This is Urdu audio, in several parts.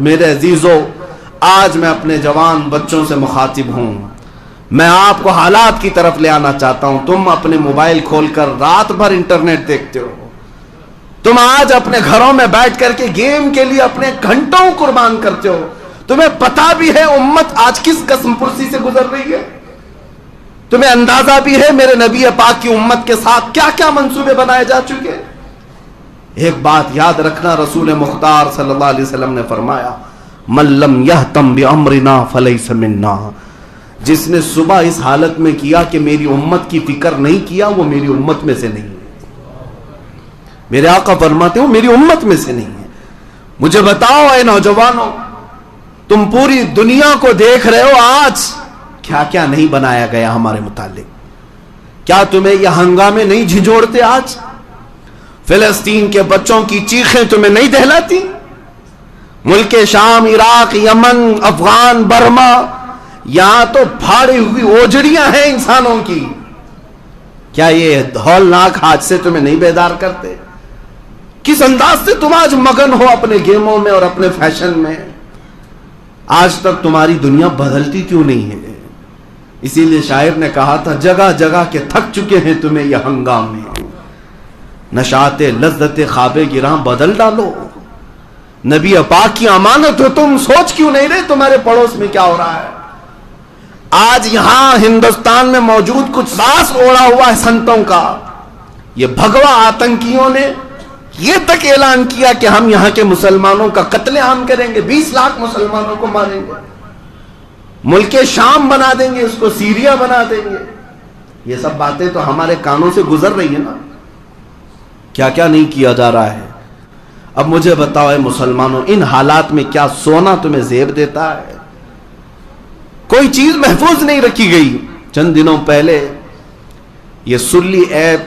میرے عزیزو، آج میں اپنے جوان بچوں سے مخاطب ہوں، میں آپ کو حالات کی طرف لے آنا چاہتا ہوں۔ تم اپنے موبائل کھول کر رات بھر انٹرنیٹ دیکھتے ہو، تم آج اپنے گھروں میں بیٹھ کر کے گیم کے لیے اپنے گھنٹوں قربان کرتے ہو۔ تمہیں پتا بھی ہے امت آج کس قسم پرسی سے گزر رہی ہے، تمہیں اندازہ بھی ہے میرے نبی پاک کی امت کے ساتھ کیا کیا منصوبے بنائے جا چکے۔ ایک بات یاد رکھنا، رسول مختار صلی اللہ علیہ وسلم نے فرمایا، من لم یہتم بامرنا فلیس منا، جس نے صبح اس حالت میں کیا کہ میری امت کی فکر نہیں کیا، وہ میری امت میں سے نہیں ہے۔ میرے آقا فرماتے ہو میری امت میں سے نہیں ہے۔ مجھے بتاؤ اے نوجوانوں، تم پوری دنیا کو دیکھ رہے ہو، آج کیا کیا نہیں بنایا گیا ہمارے متعلق؟ کیا تمہیں یہ ہنگامے نہیں جھنجھوڑتے؟ آج فلسطین کے بچوں کی چیخیں تمہیں نہیں دہلاتی؟ ملک شام، عراق، یمن، افغان، برما، یہاں تو پھاڑی ہوئی اوجڑیاں ہیں انسانوں کی۔ کیا یہ ہولناک حادثے تمہیں نہیں بیدار کرتے؟ کس انداز سے تم آج مگن ہو اپنے گیموں میں اور اپنے فیشن میں؟ آج تک تمہاری دنیا بدلتی کیوں نہیں ہے؟ اسی لیے شاعر نے کہا تھا، جگہ جگہ کے تھک چکے ہیں تمہیں یہ ہنگامے، نشاط لذت خواب گراں بدل ڈالو۔ نبی پاک کی امانت ہو تم، سوچ کیوں نہیں رہے تمہارے پڑوس میں کیا ہو رہا ہے؟ آج یہاں ہندوستان میں موجود کچھ ساس اوڑا ہوا ہے سنتوں کا، یہ بھگوا آتنکیوں نے یہ تک اعلان کیا کہ ہم یہاں کے مسلمانوں کا قتل عام کریں گے، 20 لاکھ مسلمانوں کو ماریں گے، ملک شام بنا دیں گے، اس کو سیریا بنا دیں گے۔ یہ سب باتیں تو ہمارے کانوں سے گزر رہی ہیں نا، کیا کیا نہیں کیا جا رہا ہے۔ اب مجھے بتاؤ اے مسلمانوں، ان حالات میں کیا سونا تمہیں زیب دیتا ہے؟ کوئی چیز محفوظ نہیں رکھی گئی۔ چند دنوں پہلے یہ سلی ایپ،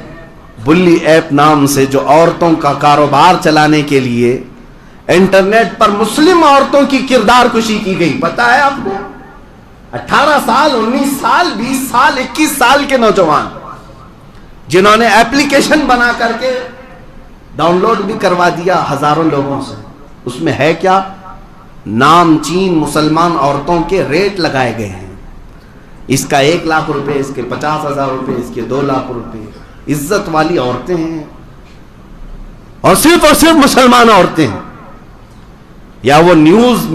بلی ایپ نام سے جو عورتوں کا کاروبار چلانے کے لیے انٹرنیٹ پر مسلم عورتوں کی کردار کشی کی گئی، پتا ہے آپ کو؟ 18 سال، 19 سال، 20 سال، 21 سال کے نوجوان جنہوں نے ایپلیکیشن بنا کر کے ڈاؤن لوڈ بھی کروا دیا ہزاروں لوگوں سے۔ اس میں ہے کیا؟ نام چین مسلمان عورتوں کے ریٹ لگائے گئے ہیں، اس کا 1 لاکھ روپے، اس کے 50,000 روپے، اس کے 2 لاکھ روپے۔ عزت والی عورتیں ہیں اور صرف مسلمان عورتیں ہیں، یا وہ نیوز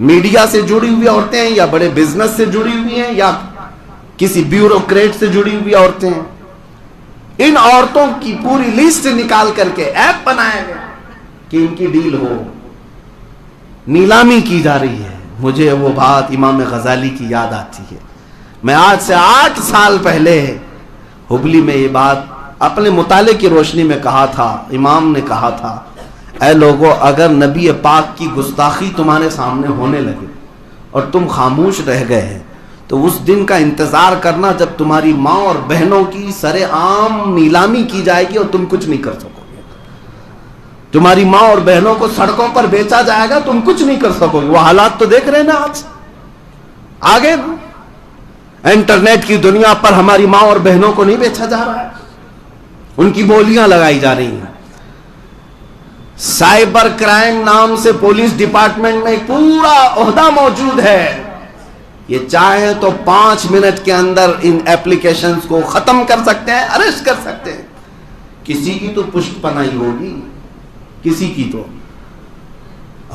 میڈیا سے جڑی ہوئی عورتیں ہیں، یا بڑے بزنس سے جڑی ہوئی ہیں، یا کسی بیوروکریٹ سے جڑی ہوئی عورتیں ہیں۔ ان عورتوں کی پوری لسٹ نکال کر کے ایپ بنایا گیا کہ ان کی ڈیل ہو، نیلامی کی جا رہی ہے۔ مجھے وہ بات امام غزالی کی یاد آتی ہے۔ میں آج سے 8 سال پہلے ہبلی میں یہ بات اپنے مطالعے کی روشنی میں کہا تھا۔ امام نے کہا تھا، اے لوگوں، اگر نبی پاک کی گستاخی تمہارے سامنے ہونے لگے اور تم خاموش رہ گئے ہیں تو اس دن کا انتظار کرنا جب تمہاری ماں اور بہنوں کی سر عام نیلامی کی جائے گی اور تم کچھ نہیں کر سکو گے۔ تمہاری ماں اور بہنوں کو سڑکوں پر بیچا جائے گا، تم کچھ نہیں کر سکو گے۔ وہ حالات تو دیکھ رہے ہیں نا آج آگے۔ انٹرنیٹ کی دنیا پر ہماری ماں اور بہنوں کو نہیں بیچا جا رہا ہے، ان کی بولیاں لگائی جا رہی ہیں۔ سائبر کرائم نام سے پولیس ڈپارٹمنٹ میں ایک پورا عہدہ موجود ہے، یہ چاہے تو 5 منٹ کے اندر ان ایپلیکیشنز کو ختم کر سکتے ہیں، اریسٹ کر سکتے ہیں۔ کسی کی تو پشت پناہی ہوگی، کسی کی تو۔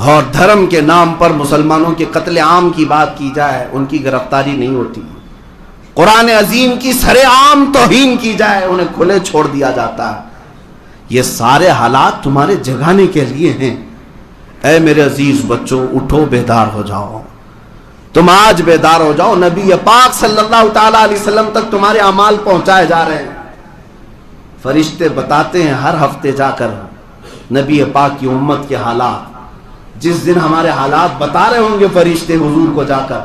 اور دھرم کے نام پر مسلمانوں کے قتل عام کی بات کی جائے، ان کی گرفتاری نہیں ہوتی۔ قرآن عظیم کی سر عام توہین کی جائے، انہیں کھلے چھوڑ دیا جاتا ہے۔ یہ سارے حالات تمہارے جگانے کے لیے ہیں۔ اے میرے عزیز بچوں، اٹھو، بیدار ہو جاؤ۔ تم آج بیدار ہو جاؤ۔ نبی پاک صلی اللہ تعالی علیہ وسلم تک تمہارے اعمال پہنچائے جا رہے ہیں۔ فرشتے بتاتے ہیں ہر ہفتے جا کر نبی پاک کی امت کے حالات۔ جس دن ہمارے حالات بتا رہے ہوں گے فرشتے حضور کو جا کر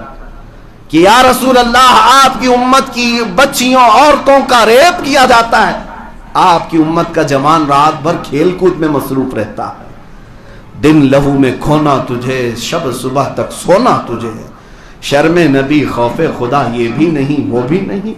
کہ یا رسول اللہ، آپ کی امت کی بچیوں عورتوں کا ریپ کیا جاتا ہے، آپ کی امت کا جوان رات بھر کھیل کود میں مصروف رہتا ہے، دن لہو میں کھونا تجھے، شب صبح تک سونا تجھے، شرم نبی خوف خدا یہ بھی نہیں وہ بھی نہیں۔